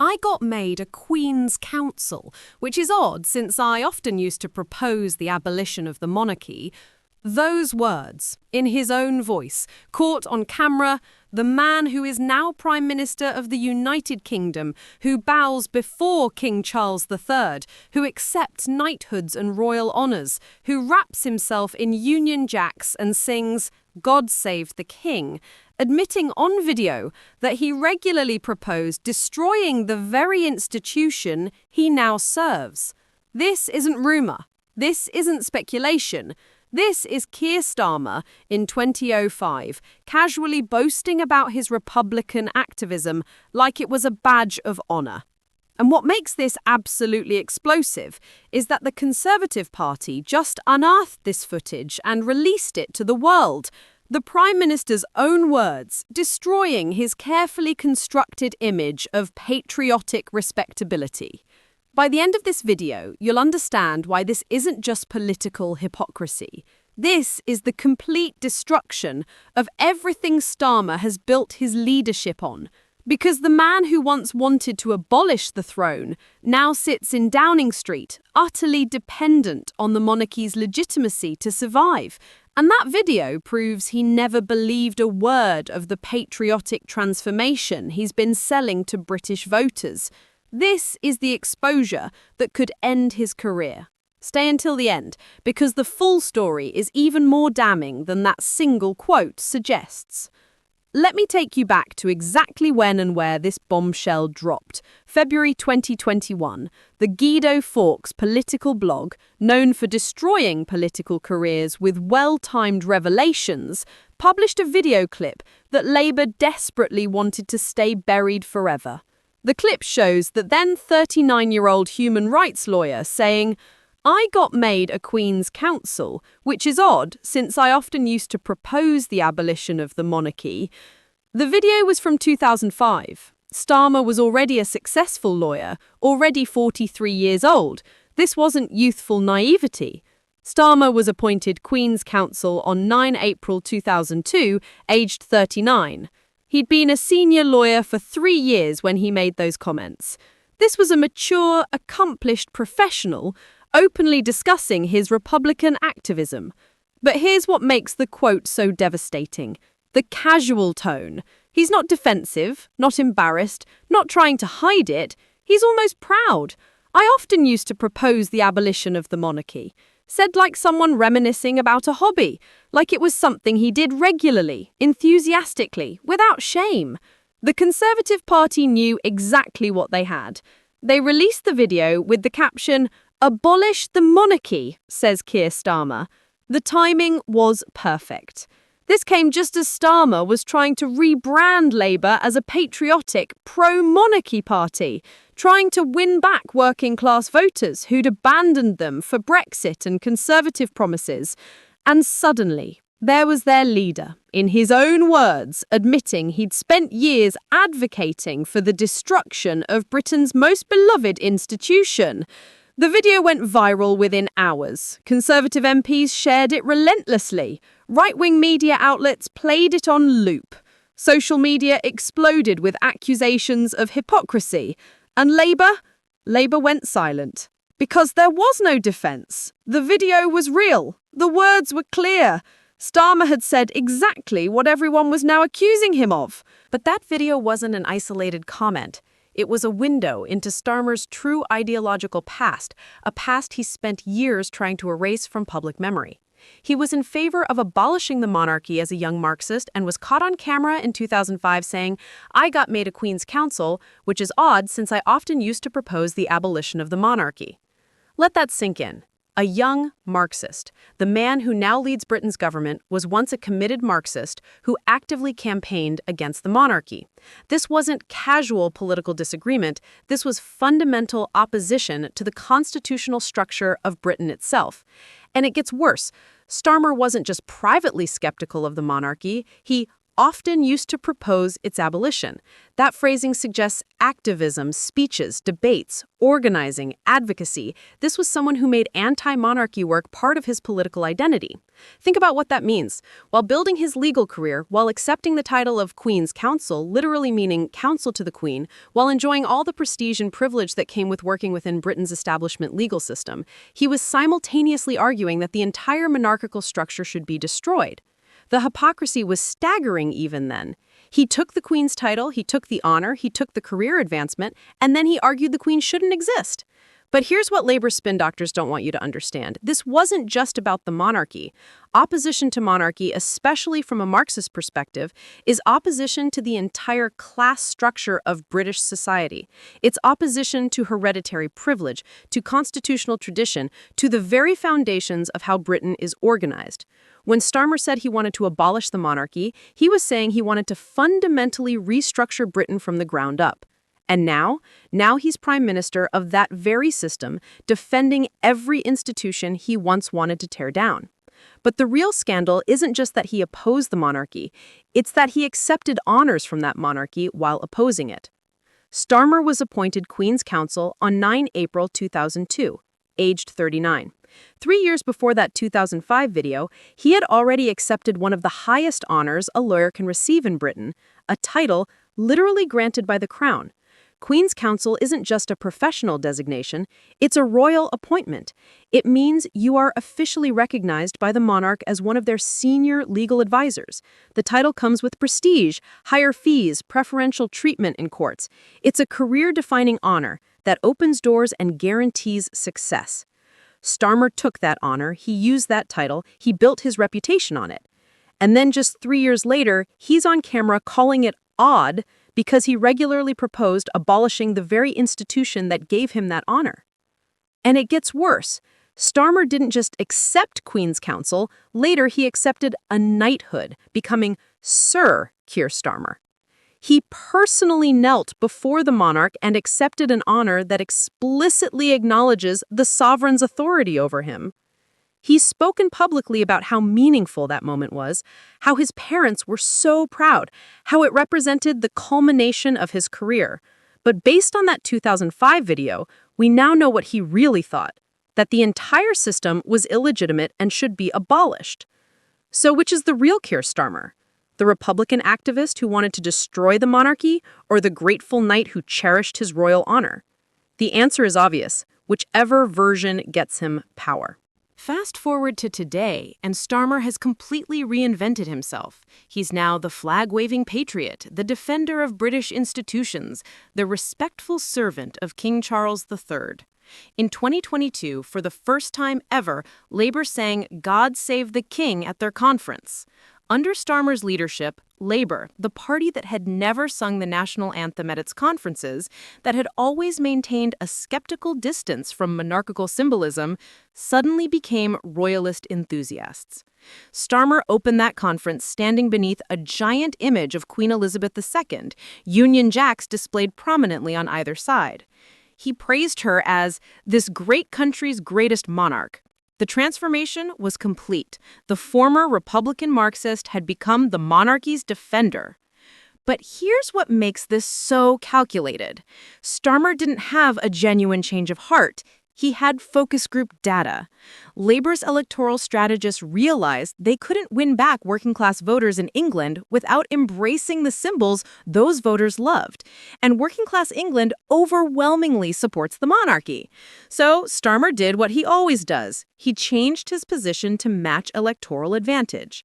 I got made a Queen's Counsel, which is odd since I often used to propose the abolition of the monarchy. Those words, in his own voice, caught on camera the man who is now Prime Minister of the United Kingdom, who bows before King Charles III, who accepts knighthoods and royal honours, who wraps himself in Union Jacks and sings "God Save the King," admitting on video that he regularly proposed destroying the very institution he now serves. This isn't rumour. This isn't speculation. This is Keir Starmer in 2005, casually boasting about his Republican activism like it was a badge of honour. And what makes this absolutely explosive is that the Conservative Party just unearthed this footage and released it to the world. The Prime Minister's own words, destroying his carefully constructed image of patriotic respectability. By the end of this video, you'll understand why this isn't just political hypocrisy. This is the complete destruction of everything Starmer has built his leadership on. Because the man who once wanted to abolish the throne now sits in Downing Street, utterly dependent on the monarchy's legitimacy to survive. And that video proves he never believed a word of the patriotic transformation he's been selling to British voters. This is the exposure that could end his career. Stay until the end, because the full story is even more damning than that single quote suggests. Let me take you back to exactly when and where this bombshell dropped. February 2021, the Guido Fawkes political blog, known for destroying political careers with well-timed revelations, published a video clip that Labour desperately wanted to stay buried forever. The clip shows the then 39-year-old human rights lawyer saying, "I got made a Queen's Counsel, which is odd since I often used to propose the abolition of the monarchy." The video was from 2005. Starmer was already a successful lawyer, already 43 years old. This wasn't youthful naivety. Starmer was appointed Queen's Counsel on 9 April 2002, aged 39. He'd been a senior lawyer for 3 years when he made those comments. This was a mature, accomplished professional, openly discussing his Republican activism. But here's what makes the quote so devastating. The casual tone. He's not defensive, not embarrassed, not trying to hide it. He's almost proud. "I often used to propose the abolition of the monarchy," said like someone reminiscing about a hobby, like it was something he did regularly, enthusiastically, without shame. The Conservative Party knew exactly what they had. They released the video with the caption, "Abolish the monarchy," says Keir Starmer. The timing was perfect. This came just as Starmer was trying to rebrand Labour as a patriotic, pro-monarchy party, trying to win back working-class voters who'd abandoned them for Brexit and Conservative promises. And suddenly, there was their leader, in his own words, admitting he'd spent years advocating for the destruction of Britain's most beloved institution. The video went viral within hours. Conservative MPs shared it relentlessly. Right-wing media outlets played it on loop. Social media exploded with accusations of hypocrisy. And Labour went silent. Because there was no defence. The video was real. The words were clear. Starmer had said exactly what everyone was now accusing him of. But that video wasn't an isolated comment. It was a window into Starmer's true ideological past, a past he spent years trying to erase from public memory. He was in favor of abolishing the monarchy as a young Marxist and was caught on camera in 2005 saying, "I got made a Queen's Counsel, which is odd since I often used to propose the abolition of the monarchy." Let that sink in. A young Marxist, the man who now leads Britain's government, was once a committed Marxist who actively campaigned against the monarchy. This wasn't casual political disagreement, this was fundamental opposition to the constitutional structure of Britain itself. And it gets worse. Starmer wasn't just privately skeptical of the monarchy, he often used to propose its abolition. That phrasing suggests activism, speeches, debates, organizing, advocacy. This was someone who made anti-monarchy work part of his political identity. Think about what that means. While building his legal career, while accepting the title of Queen's Counsel, literally meaning counsel to the Queen, while enjoying all the prestige and privilege that came with working within Britain's establishment legal system, he was simultaneously arguing that the entire monarchical structure should be destroyed. The hypocrisy was staggering even then. He took the Queen's title, he took the honor, he took the career advancement, and then he argued the Queen shouldn't exist. But here's what labor spin doctors don't want you to understand. This wasn't just about the monarchy. Opposition to monarchy, especially from a Marxist perspective, is opposition to the entire class structure of British society. It's opposition to hereditary privilege, to constitutional tradition, to the very foundations of how Britain is organized. When Starmer said he wanted to abolish the monarchy, he was saying he wanted to fundamentally restructure Britain from the ground up. And now he's prime minister of that very system, defending every institution he once wanted to tear down. But the real scandal isn't just that he opposed the monarchy, it's that he accepted honors from that monarchy while opposing it. Starmer was appointed Queen's Counsel on 9 April 2002, aged 39. 3 years before that 2005 video, he had already accepted one of the highest honors a lawyer can receive in Britain, a title literally granted by the Crown. Queen's Counsel isn't just a professional designation, it's a royal appointment. It means you are officially recognized by the monarch as one of their senior legal advisors. The title comes with prestige, higher fees, preferential treatment in courts. It's a career-defining honor that opens doors and guarantees success. Starmer took that honor, he used that title, he built his reputation on it. And then just 3 years later, he's on camera calling it odd because he regularly proposed abolishing the very institution that gave him that honor. And it gets worse. Starmer didn't just accept Queen's Counsel, later he accepted a knighthood, becoming Sir Keir Starmer. He personally knelt before the monarch and accepted an honor that explicitly acknowledges the sovereign's authority over him. He's spoken publicly about how meaningful that moment was, how his parents were so proud, how it represented the culmination of his career. But based on that 2005 video, we now know what he really thought, that the entire system was illegitimate and should be abolished. So which is the real Keir Starmer? The Republican activist who wanted to destroy the monarchy, or the grateful knight who cherished his royal honor? The answer is obvious, whichever version gets him power. Fast forward to today, and Starmer has completely reinvented himself. He's now the flag-waving patriot, the defender of British institutions, the respectful servant of King Charles III. In 2022, for the first time ever, Labour sang "God Save the King" at their conference. Under Starmer's leadership, Labour, the party that had never sung the national anthem at its conferences, that had always maintained a skeptical distance from monarchical symbolism, suddenly became royalist enthusiasts. Starmer opened that conference standing beneath a giant image of Queen Elizabeth II, Union Jacks displayed prominently on either side. He praised her as this great country's greatest monarch. The transformation was complete. The former Republican Marxist had become the monarchy's defender. But here's what makes this so calculated. Starmer didn't have a genuine change of heart. He had focus group data. Labour's electoral strategists realized they couldn't win back working-class voters in England without embracing the symbols those voters loved. And working-class England overwhelmingly supports the monarchy. So Starmer did what he always does. He changed his position to match electoral advantage.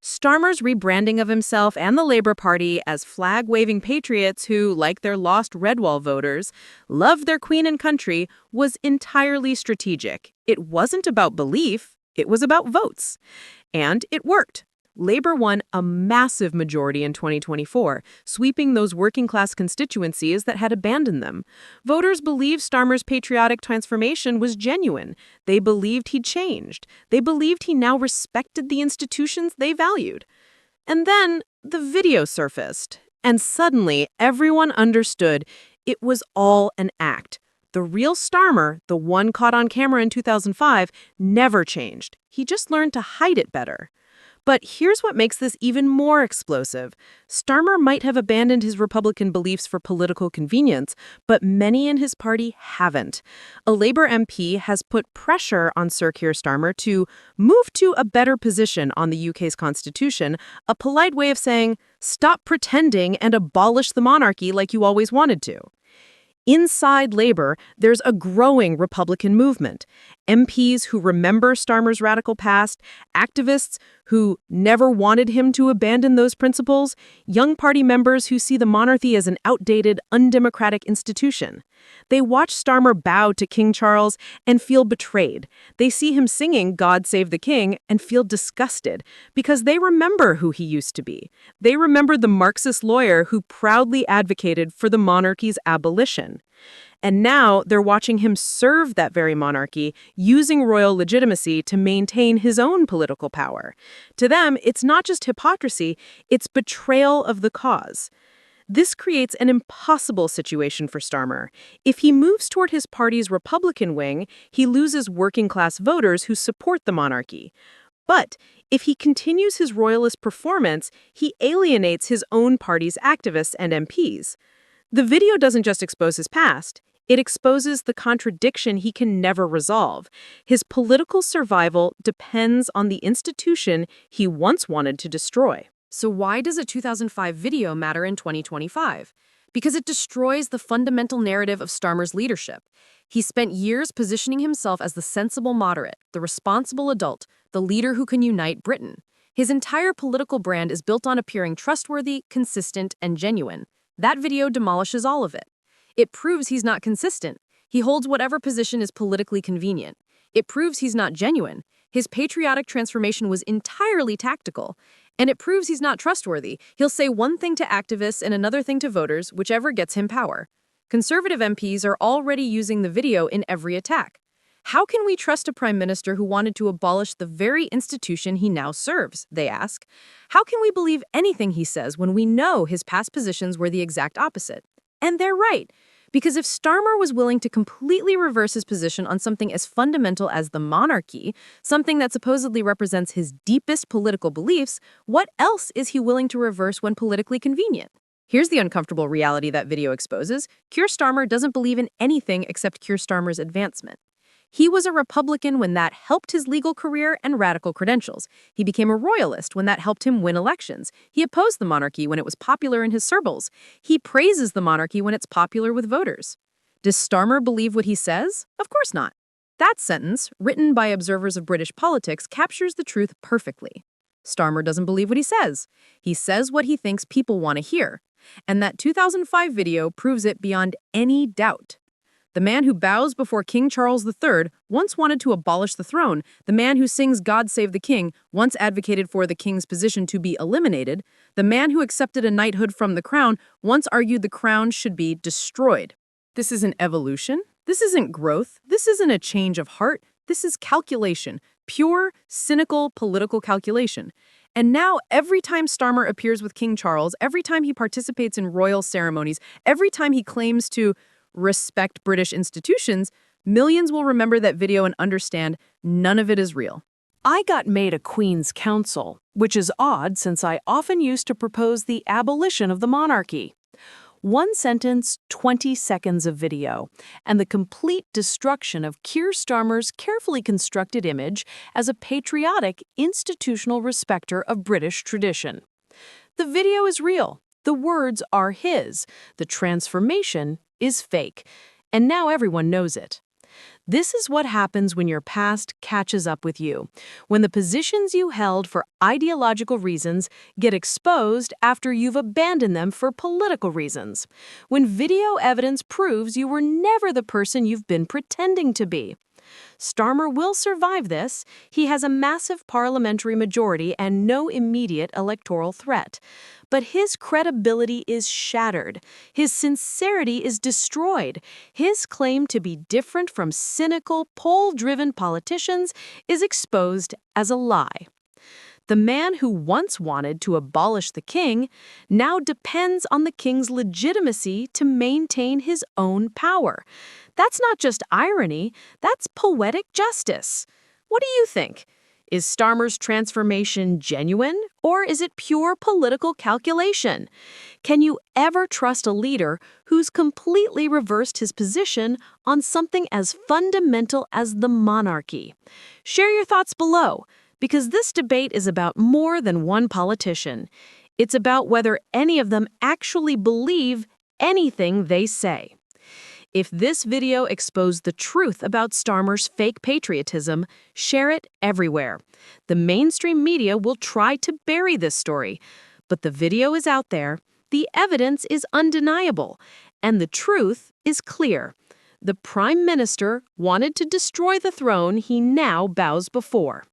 Starmer's rebranding of himself and the Labour Party as flag-waving patriots who, like their lost Redwall voters, loved their queen and country was entirely strategic. It wasn't about belief, it was about votes. And it worked. Labour won a massive majority in 2024, sweeping those working-class constituencies that had abandoned them. Voters believed Starmer's patriotic transformation was genuine. They believed he'd changed. They believed he now respected the institutions they valued. And then the video surfaced, and suddenly everyone understood it was all an act. The real Starmer, the one caught on camera in 2005, never changed. He just learned to hide it better. But here's what makes this even more explosive. Starmer might have abandoned his Republican beliefs for political convenience, but many in his party haven't. A Labour MP has put pressure on Sir Keir Starmer to move to a better position on the UK's constitution, a polite way of saying, stop pretending and abolish the monarchy like you always wanted to. Inside Labour, there's a growing Republican movement. MPs who remember Starmer's radical past, activists who never wanted him to abandon those principles, young party members who see the monarchy as an outdated, undemocratic institution. They watch Starmer bow to King Charles and feel betrayed. They see him singing God Save the King and feel disgusted because they remember who he used to be. They remember the Marxist lawyer who proudly advocated for the monarchy's abolition. And now they're watching him serve that very monarchy, using royal legitimacy to maintain his own political power. To them, it's not just hypocrisy, it's betrayal of the cause. This creates an impossible situation for Starmer. If he moves toward his party's Republican wing, he loses working-class voters who support the monarchy. But if he continues his royalist performance, he alienates his own party's activists and MPs. The video doesn't just expose his past. It exposes the contradiction he can never resolve. His political survival depends on the institution he once wanted to destroy. So why does a 2005 video matter in 2025? Because it destroys the fundamental narrative of Starmer's leadership. He spent years positioning himself as the sensible moderate, the responsible adult, the leader who can unite Britain. His entire political brand is built on appearing trustworthy, consistent, and genuine. That video demolishes all of it. It proves he's not consistent. He holds whatever position is politically convenient. It proves he's not genuine. His patriotic transformation was entirely tactical. And it proves he's not trustworthy. He'll say one thing to activists and another thing to voters, whichever gets him power. Conservative MPs are already using the video in every attack. How can we trust a prime minister who wanted to abolish the very institution he now serves, they ask. How can we believe anything he says when we know his past positions were the exact opposite? And they're right. Because if Starmer was willing to completely reverse his position on something as fundamental as the monarchy, something that supposedly represents his deepest political beliefs, what else is he willing to reverse when politically convenient? Here's the uncomfortable reality that video exposes. Keir Starmer doesn't believe in anything except Keir Starmer's advancement. He was a Republican when that helped his legal career and radical credentials. He became a royalist when that helped him win elections. He opposed the monarchy when it was popular in his circles. He praises the monarchy when it's popular with voters. Does Starmer believe what he says? Of course not. That sentence, written by observers of British politics, captures the truth perfectly. Starmer doesn't believe what he says. He says what he thinks people want to hear. And that 2005 video proves it beyond any doubt. The man who bows before King Charles III once wanted to abolish the throne. The man who sings God Save the King once advocated for the king's position to be eliminated. The man who accepted a knighthood from the crown once argued the crown should be destroyed. This isn't evolution. This isn't growth. This isn't a change of heart. This is calculation. Pure, cynical, political calculation. And now, every time Starmer appears with King Charles, every time he participates in royal ceremonies, every time he claims to respect British institutions, millions will remember that video and understand none of it is real. I got made a Queen's Counsel, which is odd since I often used to propose the abolition of the monarchy. One sentence, 20 seconds of video, and the complete destruction of Keir Starmer's carefully constructed image as a patriotic, institutional respecter of British tradition. The video is real. The words are his. The transformation is fake. And now everyone knows it. This is what happens when your past catches up with you, when the positions you held for ideological reasons get exposed after you've abandoned them for political reasons, when video evidence proves you were never the person you've been pretending to be. Starmer will survive this. He has a massive parliamentary majority and no immediate electoral threat. But his credibility is shattered. His sincerity is destroyed. His claim to be different from cynical, poll-driven politicians is exposed as a lie. The man who once wanted to abolish the king now depends on the king's legitimacy to maintain his own power. That's not just irony, that's poetic justice. What do you think? Is Starmer's transformation genuine, or is it pure political calculation? Can you ever trust a leader who's completely reversed his position on something as fundamental as the monarchy? Share your thoughts below, because this debate is about more than one politician. It's about whether any of them actually believe anything they say. If this video exposed the truth about Starmer's fake patriotism, share it everywhere. The mainstream media will try to bury this story, but the video is out there, the evidence is undeniable, and the truth is clear. The Prime Minister wanted to destroy the throne he now bows before.